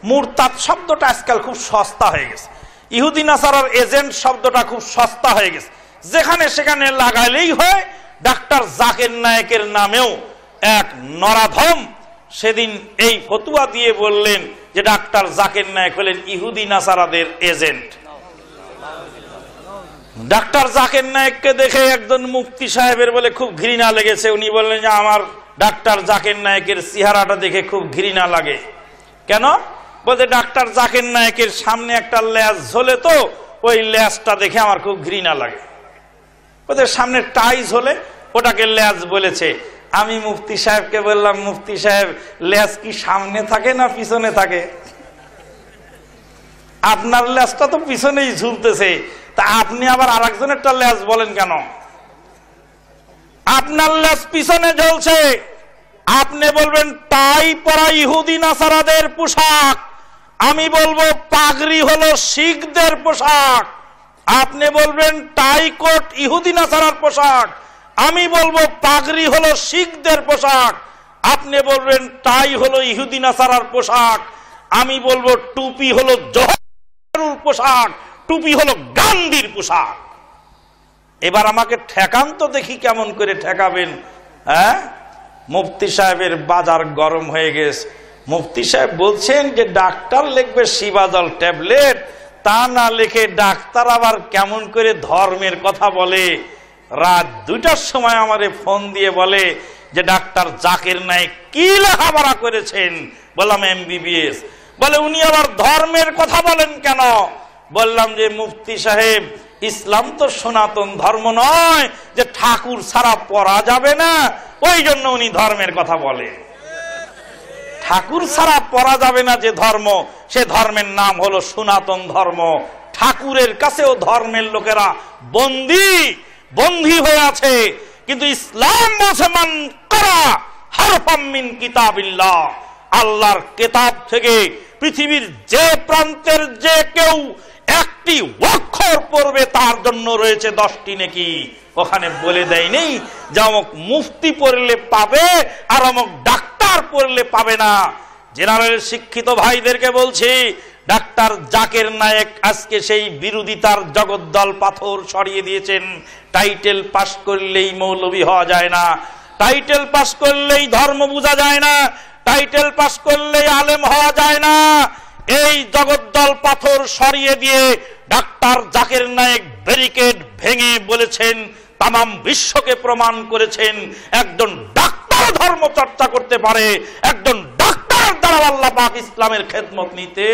মুরতাদ শব্দটা আজকাল খুব সস্তা হয়ে গেছে, ইহুদি নাসারার এজেন্ট শব্দটা খুব সস্তা হয়ে গেছে, যেখানে সেখানে লাগাইলেই হয়। ডাক্তার জাকির নায়েকের নামেও এক নরাধম সেদিন এই ফতুয়া দিয়ে বললেন যে ডাক্তার জাকির নায়েক হলেন ইহুদি নাসারাদের এজেন্ট। ডাক্তার জাকির নায়েককে দেখে একজন মুফতি সাহেবের বলে খুব ঘৃণা লেগেছে। উনি বললেন যে আমার ডাক্তার জাকির নায়েকের চেহারাটা দেখে খুব ঘৃণা লাগে। কেন? বলতে ডাক্তার জাকির নায়েকের সামনে একটা ল্যাজ ঝোলে, তো ওই ল্যাজটা দেখে আমার খুব ঘৃণা লাগে। ওদের সামনে টাইজ হলে ওটাকে ল্যাজ বলেছে। আমি মুফতি সাহেবকে বললাম, মুফতি সাহেব ল্যাজ কি সামনে থাকে না পিছনে থাকে? আপনার ল্যাজটা তো পিছনেই ঝুলতেছে, তা আপনি আবার আরেকজনেরটা ল্যাজ বলেন কেন? আপনার ল্যাজ পিছনে ঝুলছে, আপনি বলবেন টাই পরা ইহুদি নাসারাদের পোশাক, আমি বলবো পাগড়ি হলো শিখদের পোশাক। আপনি বলবেন টাই কোট ইহুদি নাসারার পোশাক, আমি বলবো পাগড়ি হলো শিখদের পোশাক। আপনি বলবেন টাই হলো ইহুদি নাসারার পোশাক, আমি বলবো টুপি হলো জহরুল পোশাক, টুপি হলো গান্ধীর পোশাক। এবার আমাকে ঠেকান তো দেখি কেমন করে ঠেকাবেন। হ্যাঁ, মুফতি সাহেবের বাজার গরম হয়ে গেছে। মুফতি সাহেব বলছেন যে ডাক্তার লিখবে শিবাজল ট্যাবলেট, তা না লিখে ডাক্তার আবার কেমন করে ধর্মের কথা বলে। রাত 2টার সময় আমারে ফোন দিয়ে বলে যে ডাক্তার জাকির নায়েক কি লেখাপড়া করেছেন? বললাম MBBS। বলে উনি আবার ধর্মের কথা বলেন কেন? বললাম যে মুফতি সাহেব, ইসলাম তো সনাতন ধর্ম নয় যে ঠাকুর ছাড়া পড়া যাবে না, ওই জন্য উনি ধর্মের কথা বলে। ঠাকুর ছাড়া পড়া যাবে না যে ধর্ম, সে ধর্মের নাম হলো সনাতন ধর্ম। ঠাকুরের কাছেও ধর্মের লোকেরা বন্দী হয়ে আছে, কিন্তু ইসলাম মুসলমান করা হারফাম মিন কিতাবিল্লাহ, আল্লাহর কিতাব থেকে পৃথিবীর যে প্রান্তের যে কেউ একটি অক্ষর পড়বে তার জন্য রয়েছে 10টি নেকি। ওখানে বলে দেয়নি যে অমুক মুফতি পড়লে পাবে আর অমুক ডাক্তার পড়লে পাবে না। জেনারেল শিক্ষিত ভাইদেরকে বলছি, ডাক্তার জাকির নায়েক আজকে সেই বিরোধিতার জগদ্দল পাথর সরিয়ে দিয়েছেন। টাইটেল পাশ করলেই মৌলবী হওয়া যায় না, টাইটেল পাশ করলেই ধর্ম বোঝা যায় না, টাইটেল পাশ করলেই আলেম হওয়া যায় না। এই জগদ্দল পাথর সরিয়ে দিয়ে ডাক্তার জাকির নায়েক ব্যারিকেড ভেঙে বলেছেন, তামাম বিশ্বকে প্রমাণ করেছেন একজন ডাক্তার ধর্ম চর্চা করতে পারে, একজন ডাক্তার দ্বারা আল্লাহ পাক ইসলামের খেদমত নিতে